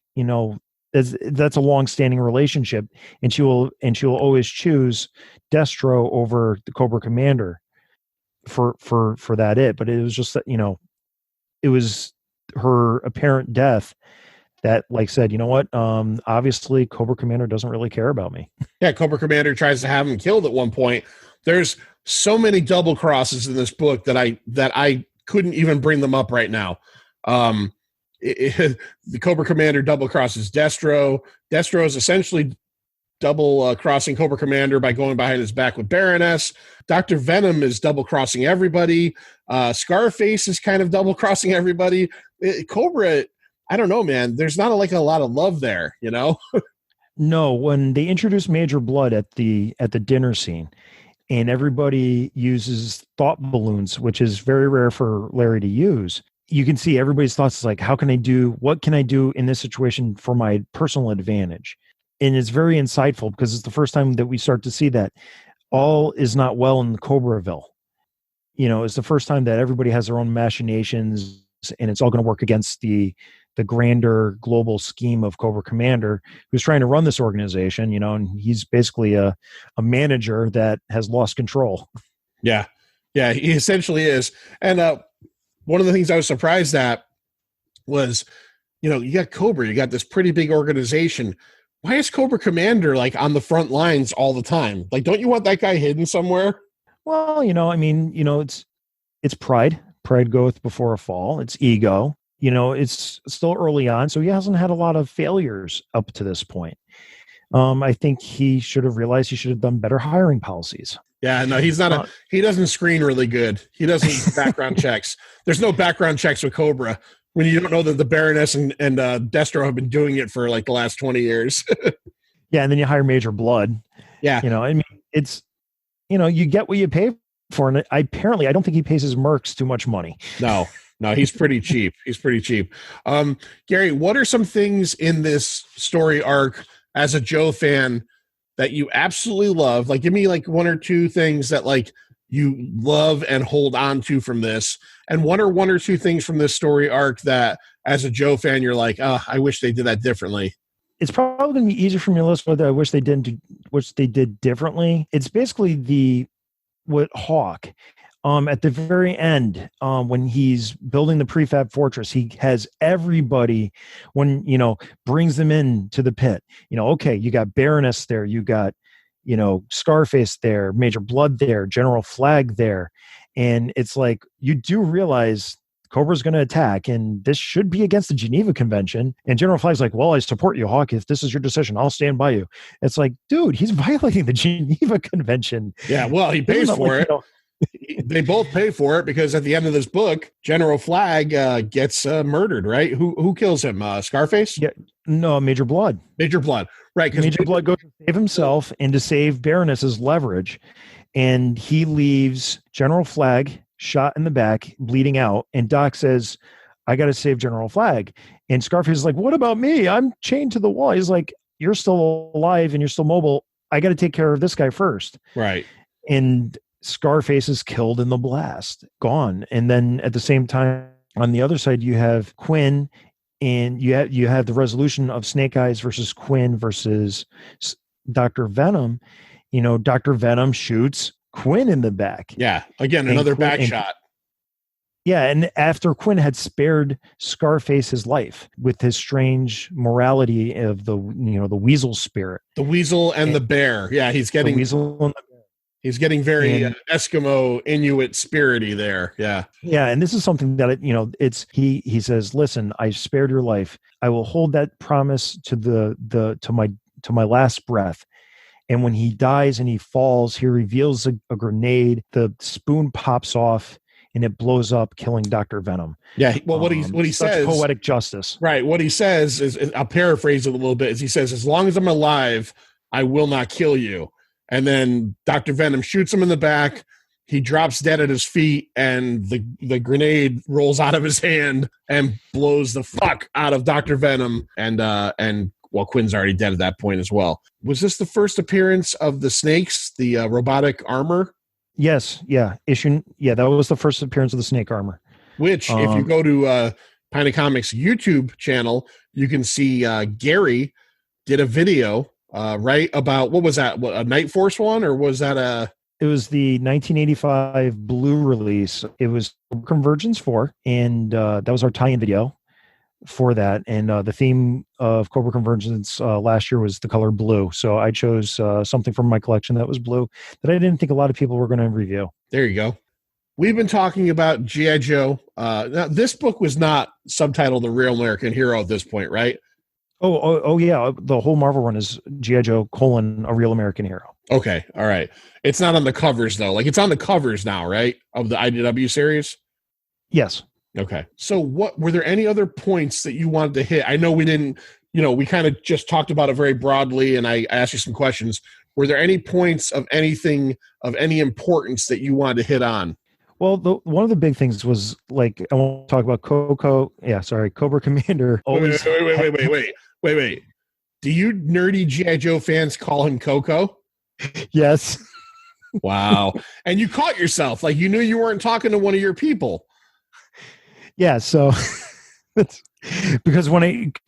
that's a long-standing relationship, and she will always choose Destro over the Cobra Commander for that. But it was just that, it was her apparent death that like said, you know what, obviously Cobra Commander doesn't really care about me. Yeah, Cobra Commander tries to have him killed at one point. There's so many double crosses in this book that I couldn't even bring them up right now. The Cobra Commander double crosses Destro. Destro is essentially double crossing Cobra Commander by going behind his back with Baroness. Dr. Venom is double crossing everybody. Scarface is kind of double crossing everybody. Cobra, I don't know, man. There's not a lot of love there, No, when they introduced Major Blood at the dinner scene, and everybody uses thought balloons, which is very rare for Larry to use, you can see everybody's thoughts is like, what can I do in this situation for my personal advantage? And it's very insightful because it's the first time that we start to see that all is not well in Cobraville. It's the first time that everybody has their own machinations, and it's all going to work against the grander global scheme of Cobra Commander, who's trying to run this organization, and he's basically a manager that has lost control. Yeah. Yeah, he essentially is. And one of the things I was surprised at was, you got Cobra, you got this pretty big organization. why is Cobra Commander like on the front lines all the time? Like, don't you want that guy hidden somewhere? Well, I mean, it's pride. Pride goeth before a fall. It's ego. It's still early on, so he hasn't had a lot of failures up to this point. I think he should have realized he should have done better hiring policies. Yeah, no, he's not he doesn't screen really good. He doesn't background checks. There's no background checks with Cobra when you don't know that the Baroness and Destro have been doing it for like the last 20 years. Yeah, and then you hire Major Blood. Yeah. I mean, it's, you get what you pay for. And apparently, I don't think he pays his mercs too much money. No, he's pretty cheap. He's pretty cheap. Gary, what are some things in this story arc as a Joe fan that you absolutely love? Like, give me like one or two things that like you love and hold on to from this. And one or two things from this story arc that as a Joe fan, you're like, oh, I wish they did that differently. It's probably going to be easier for me to list what I wish they did differently. It's basically with Hawk. At the very end, when he's building the prefab fortress, he has everybody brings them in to the pit. Okay, you got Baroness there, you got, Scarface there, Major Blood there, General Flag there. And it's like, you do realize Cobra's going to attack, and this should be against the Geneva Convention. And General Flag's like, well, I support you, Hawk. If this is your decision, I'll stand by you. It's like, dude, he's violating the Geneva Convention. Yeah, well, he pays for it. They both pay for it because at the end of this book, General Flag gets murdered, right? Who kills him? Scarface? Yeah, no, Major Blood. Major Blood, right? Major Blood goes to save himself and to save Baroness's leverage, and he leaves General Flag shot in the back, bleeding out. And Doc says, I got to save General Flag. And Scarface is like, what about me? I'm chained to the wall. He's like, you're still alive and you're still mobile. I got to take care of this guy first. Right. And Scarface is killed in the blast, gone. And then at the same time, on the other side, you have Quinn, and you have the resolution of Snake Eyes versus Quinn versus Dr. Venom. Dr. Venom shoots Quinn in the back. Yeah. Again, another back shot. Yeah. And after Quinn had spared Scarface his life with his strange morality of the weasel spirit. The weasel and the bear. Yeah. He's getting the weasel and the bear. He's getting very Eskimo Inuit spirity there. Yeah. Yeah. And this is something that, he says, listen, I spared your life. I will hold that promise to my last breath. And when he dies and he falls, he reveals a grenade. The spoon pops off and it blows up, killing Dr. Venom. Yeah. Well, what he says, poetic justice. Right. What he says is, I'll paraphrase it a little bit, is he says, as long as I'm alive, I will not kill you. And then Dr. Venom shoots him in the back. He drops dead at his feet, and the grenade rolls out of his hand and blows the fuck out of Dr. Venom. And well, Quinn's already dead at that point as well. Was this the first appearance of the snakes, the robotic armor? Yes. Yeah. That was the first appearance of the snake armor. Which, if you go to Pint Comics YouTube channel, you can see Gary did a video, right, about, what was that? A Night Force one, or was that a... It was the 1985 Blue release. It was Convergence 4, and that was our tie-in video for that. And the theme of Cobra Convergence last year was the color blue. So I chose something from my collection that was blue that I didn't think a lot of people were going to review. There you go. We've been talking about G.I. Joe. Now, this book was not subtitled The Real American Hero at this point, right? Oh, yeah. The whole Marvel run is G.I. Joe : A Real American Hero. Okay. All right. It's not on the covers, though. Like, it's on the covers now, right? Of the IDW series? Yes. Okay. So were there any other points that you wanted to hit? I know we didn't, we kind of just talked about it very broadly, and I asked you some questions. Were there any points of anything of any importance that you wanted to hit on? Well, one of the big things was, like, I want to talk about CoCo. Yeah, sorry, Cobra Commander. Wait. Do you nerdy G.I. Joe fans call him CoCo? Yes. Wow. And you caught yourself. Like, you knew you weren't talking to one of your people. Yeah, so because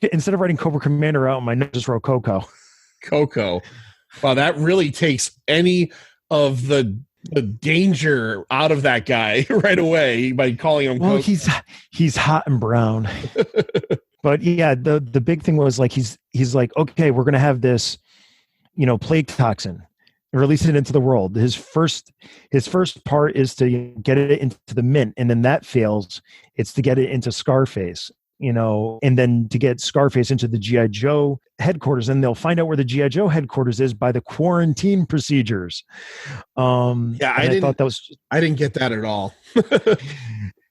instead of writing Cobra Commander out, my notes just wrote CoCo. CoCo. Wow, that really takes any of the danger out of that guy right away by calling him CoCo. Well, he's hot and brown. But yeah, the big thing was like he's like, okay, we're gonna have this, plague toxin, release it into the world. His first part is to get it into the mint, and then that fails. It's to get it into Scarface, and then to get Scarface into the GI Joe headquarters, and they'll find out where the GI Joe headquarters is by the quarantine procedures. I thought that was, I didn't get that at all.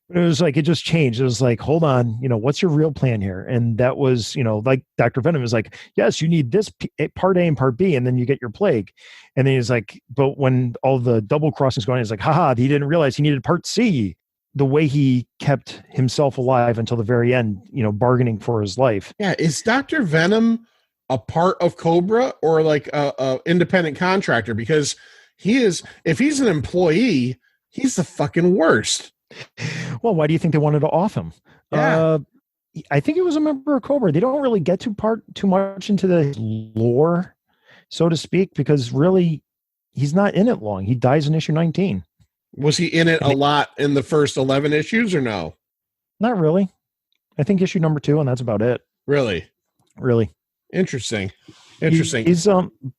it was like, it just changed. It was like, hold on, what's your real plan here? And that was, like Dr. Venom is like, yes, you need this part A and part B, and then you get your plague. And then he's like, but when all the double crossings going, he's like, haha, he didn't realize he needed part C. The way he kept himself alive until the very end, bargaining for his life. Yeah. Is Dr. Venom a part of Cobra or like a independent contractor? Because if he's an employee, he's the fucking worst. Well, why do you think they wanted to off him? Yeah. I think it was a member of Cobra. They don't really get too much into the lore, so to speak, because really he's not in it long. He dies in issue 19. Was he in it a lot in the first 11 issues or no? Not really. I think issue number 2, and that's about it. Really? Interesting. He's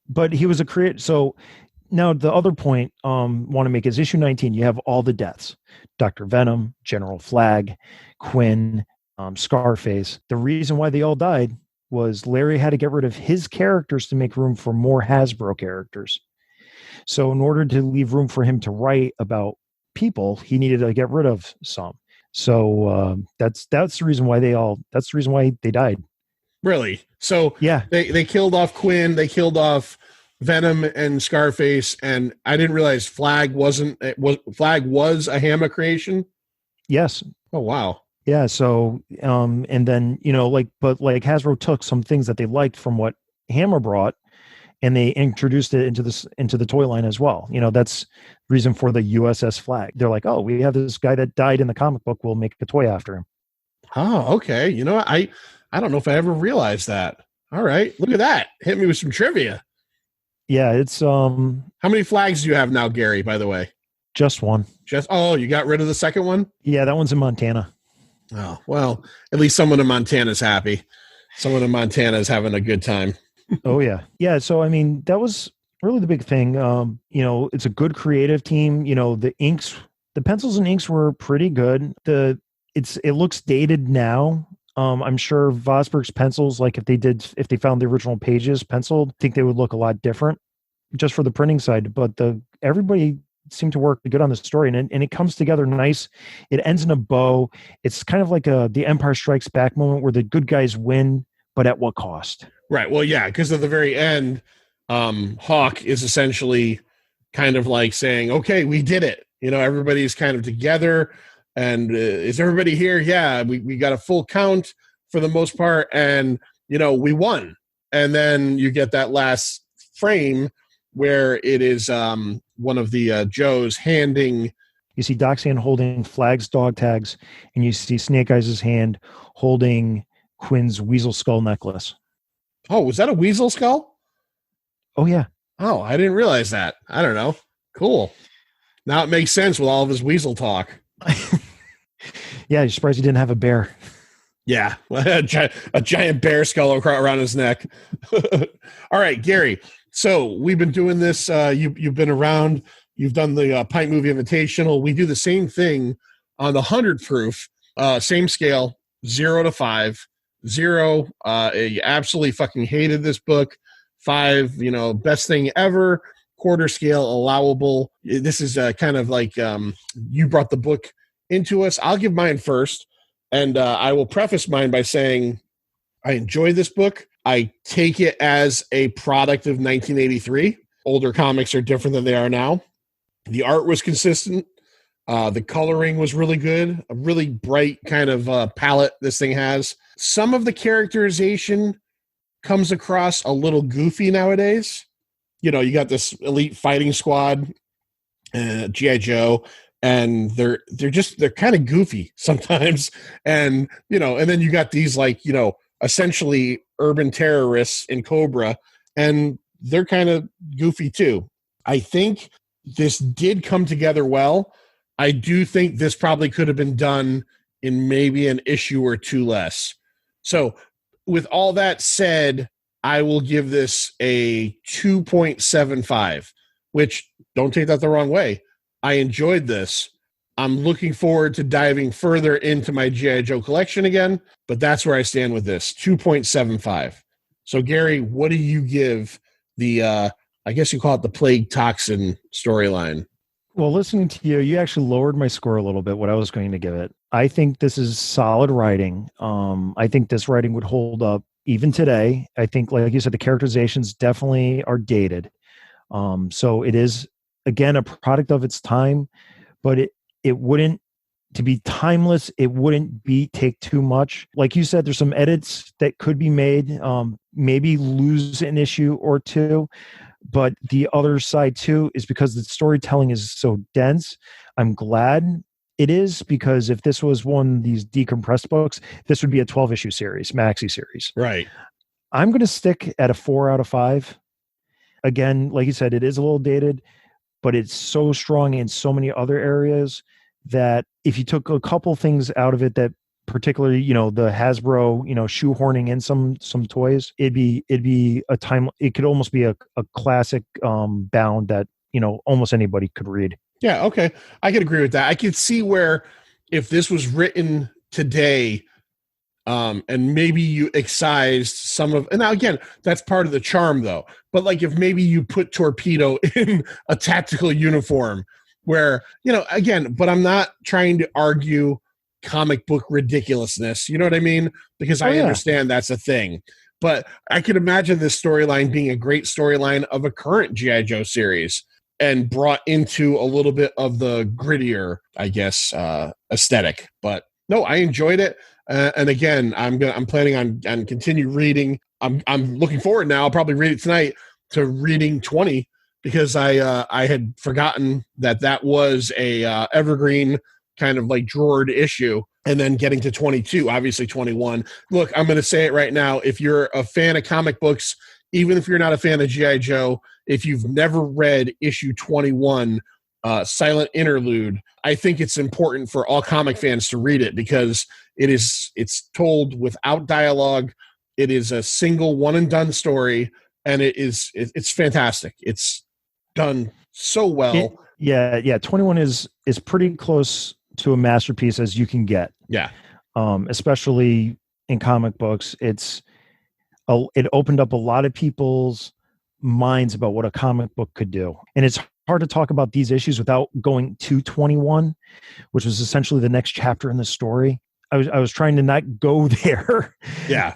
but he was a creator. So now the other point want to make is issue 19. You have all the deaths: Dr. Venom, General Flag, Quinn, Scarface. The reason why they all died was Larry had to get rid of his characters to make room for more Hasbro characters. So in order to leave room for him to write about people, he needed to get rid of some. So that's the reason why they died. Really? So yeah, they killed off Quinn, they killed off Venom and Scarface, and I didn't realize Flag was a Hammer creation. Yes. Oh wow. Yeah. So and then but Hasbro took some things that they liked from what Hammer brought, and they introduced it into the toy line as well. That's the reason for the USS Flag. They're like, oh, we have this guy that died in the comic book. We'll make a toy after him. Oh, okay. I don't know if I ever realized that. All right. Look at that. Hit me with some trivia. Yeah, it's How many flags do you have now, Gary, by the way? just one. You got rid of the second one? Yeah, that one's in Montana. Oh, well, at least someone in Montana's happy. Someone in Montana is having a good time. Oh yeah. Yeah. So, I mean, that was really the big thing. It's a good creative team. The pencils and inks were pretty good. It looks dated now. I'm sure Vosberg's pencils, like if they found the original pages penciled, I think they would look a lot different just for the printing side. But everybody seemed to work good on the story, and it comes together nice. It ends in a bow. It's kind of like the Empire Strikes Back moment where the good guys win, but at what cost? Right. Well, yeah, because at the very end, Hawk is essentially kind of like saying, okay, we did it. Everybody's kind of together. And is everybody here? Yeah, we got a full count for the most part. And, we won. And then you get that last frame where it is one of the Joes handing. You see Doc's hand holding Flag's dog tags, and you see Snake Eyes' hand holding Quinn's weasel skull necklace. Oh, was that a weasel skull? Oh, yeah. Oh, I didn't realize that. I don't know. Cool. Now it makes sense with all of his weasel talk. Yeah, you're surprised he didn't have a bear. Yeah, a giant bear skull around his neck. All right, Gary. So we've been doing this. You've been around. You've done the Pint Movie Invitational. We do the same thing on the 100 proof, same scale, 0 to 5. 0, you absolutely fucking hated this book. 5, best thing ever. Quarter scale, allowable. This is kind of like you brought the book into us. I'll give mine first, and I will preface mine by saying I enjoy this book. I take it as a product of 1983. Older comics are different than they are now. The art was consistent. The coloring was really good. A really bright kind of palette this thing has. Some of the characterization comes across a little goofy nowadays. You got this elite fighting squad, G.I. Joe, and they're kind of goofy sometimes. And, and then you got these essentially urban terrorists in Cobra, and they're kind of goofy too. I think this did come together well. I do think this probably could have been done in maybe an issue or two less. So with all that said, I will give this a 2.75, which, don't take that the wrong way, I enjoyed this. I'm looking forward to diving further into my G.I. Joe collection again, but that's where I stand with this, 2.75. So Gary, what do you give the, I guess you call it the plague toxin storyline? Well, listening to you, you actually lowered my score a little bit, what I was going to give it. I think this is solid writing. I think this writing would hold up even today. I think, like you said, the characterizations definitely are dated. So it is, again, a product of its time, but it wouldn't, to be timeless, it wouldn't take too much. Like you said, there's some edits that could be made, maybe lose an issue or two. But the other side too is because the storytelling is so dense. I'm glad it is, because if this was one of these decompressed books, this would be a 12-issue series, maxi series. Right. I'm going to stick at a 4 out of 5. Again, like you said, it is a little dated, but it's so strong in so many other areas that if you took a couple things out of it, that particularly, the Hasbro, shoehorning in some toys, it'd be a time, it could almost be a classic bound that, almost anybody could read. Yeah. Okay. I could agree with that. I could see where if this was written today, and maybe you excised some of, and now again, that's part of the charm though, but like if maybe you put Torpedo in a tactical uniform where, again, but I'm not trying to argue comic book ridiculousness. You know what I mean? Because I understand that's a thing. But I could imagine this storyline being a great storyline of a current G.I. Joe series and brought into a little bit of the grittier, I guess, aesthetic. But no, I enjoyed it. And again, I'm planning on continue reading. I'm looking forward now. I'll probably read it tonight to reading 20 because I had forgotten that was a evergreen kind of like drawered issue, and then getting to 22, obviously 21. Look, I'm going to say it right now. If you're a fan of comic books, even if you're not a fan of G.I. Joe, if you've never read issue 21, Silent Interlude, I think it's important for all comic fans to read it because it's told without dialogue. It is a single one and done story, and it's fantastic. It's done so well. 21 is pretty close to a masterpiece as you can get. Yeah. Especially in comic books. It opened up a lot of people's minds about what a comic book could do. And it's hard to talk about these issues without going to 21, which was essentially the next chapter in the story. I was trying to not go there. Yeah.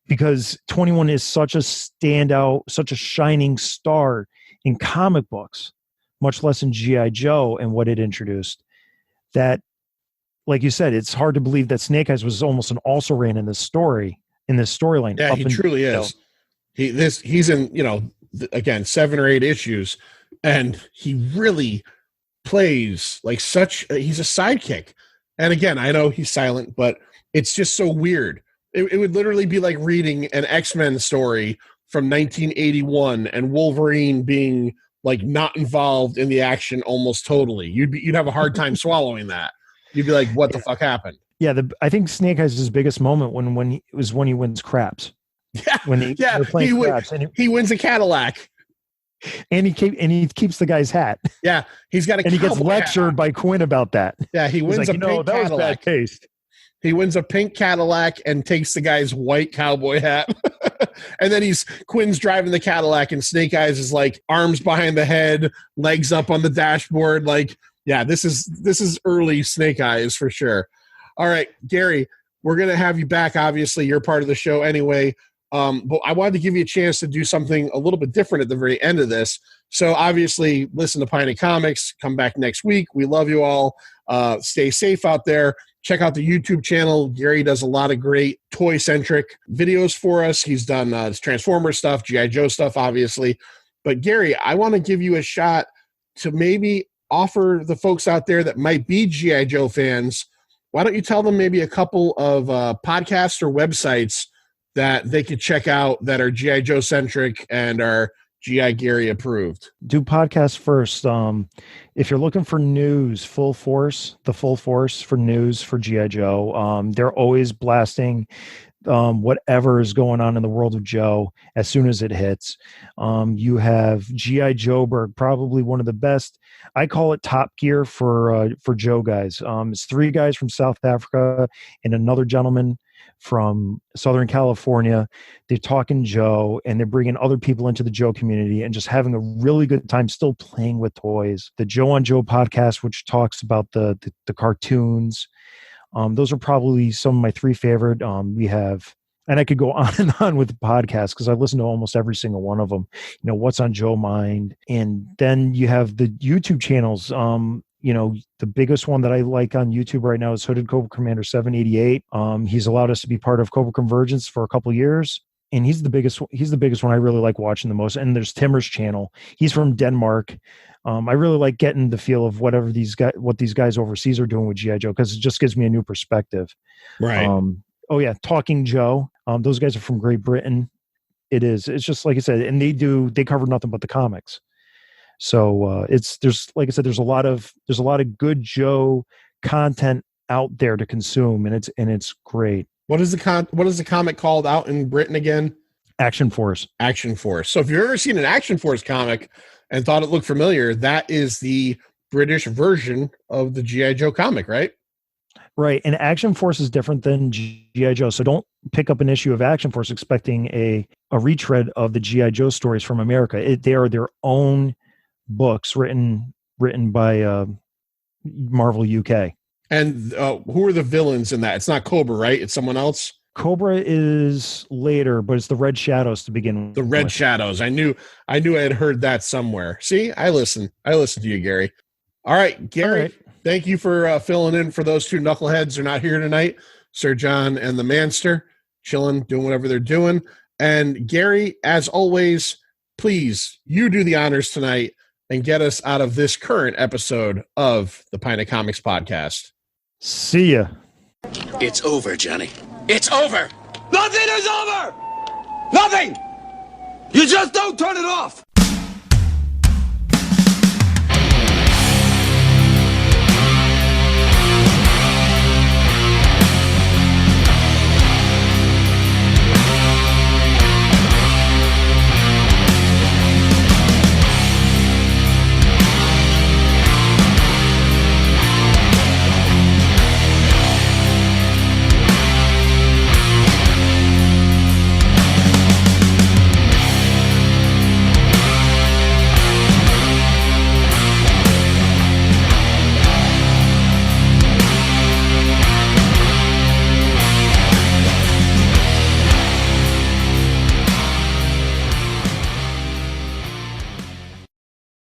Because 21 is such a standout, such a shining star in comic books, much less in G.I. Joe and what it introduced, that, like you said, it's hard to believe that Snake Eyes was almost an also-ran in this storyline. Yeah, he truly is. He's in, again, 7 or 8 issues, and he really plays like he's a sidekick. And again, I know he's silent, but it's just so weird. It would literally be like reading an X-Men story from 1981 and Wolverine being like not involved in the action almost totally. You'd have a hard time swallowing that. You'd be like, what the fuck happened? Yeah, I think Snake Eyes' his biggest moment when he wins craps. Yeah, when they're playing craps, and he wins a Cadillac, and he keeps the guy's hat. Yeah, he's got a, and he gets lectured by Quinn about that. Yeah, he wins a pink that was Cadillac. bad taste. He wins a pink Cadillac and takes the guy's white cowboy hat. And then Quinn's driving the Cadillac, and Snake Eyes is like arms behind the head, legs up on the dashboard. Like, yeah, this is early Snake Eyes for sure. All right, Gary, we're going to have you back. Obviously, you're part of the show anyway. But I wanted to give you a chance to do something a little bit different at the very end of this. So obviously, listen to Pint Comics. Come back next week. We love you all. Stay safe out there. Check out the YouTube channel. Gary does a lot of great toy-centric videos for us. He's done Transformers stuff, G.I. Joe stuff, obviously. But Gary, I want to give you a shot to maybe offer the folks out there that might be G.I. Joe fans, why don't you tell them maybe a couple of podcasts or websites that they could check out that are G.I. Joe-centric and are G.I. Gary approved? Do podcasts first. If you're looking for news, the full force for news for G.I. Joe, they're always blasting whatever is going on in the world of Joe as soon as it hits. You have G.I. Joeberg, probably one of the best. I call it Top Gear for Joe guys. It's 3 guys from South Africa and another gentleman from Southern California. They're talking Joe, and they're bringing other people into the Joe community and just having a really good time still playing with toys. The Joe on Joe podcast, which talks about the cartoons. Those are probably some of my 3 favorite. We have, and I could go on and on with the podcast because I listen to almost every single one of them. You know, What's on Joe Mind. And then you have the YouTube channels. The biggest one that I like on YouTube right now is Hooded Cobra Commander 788. He's allowed us to be part of Cobra Convergence for a couple of years. And he's the biggest one I really like watching the most. And there's Timmer's channel. He's from Denmark. I really like getting the feel of what these guys overseas are doing with G.I. Joe, because it just gives me a new perspective. Right. Talking Joe. Those guys are from Great Britain. It's just like I said, and they cover nothing but the comics. So there's a lot of good Joe content out there to consume, and it's great. What is the comic called out in Britain again? Action Force. Action Force. So if you've ever seen an Action Force comic and thought it looked familiar, that is the British version of the G.I. Joe comic, right? Right. And Action Force is different than G.I. Joe. So don't pick up an issue of Action Force expecting a retread of the G.I. Joe stories from America. They are their own books written by Marvel UK. And who are the villains in that? It's not Cobra, right? It's someone else? Cobra is later, but it's the Red Shadows to begin with. The Red Shadows. I knew I had heard that somewhere. See, I listen to you, Gary. All right, Gary. All right. Thank you for filling in for those 2 knuckleheads who are not here tonight. Sir John and the Manster, chilling, doing whatever they're doing. And Gary, as always, please, you do the honors tonight and get us out of this current episode of the Pint of Comics podcast. See ya. It's over, Johnny. It's over. Nothing is over. Nothing. You just don't turn it off.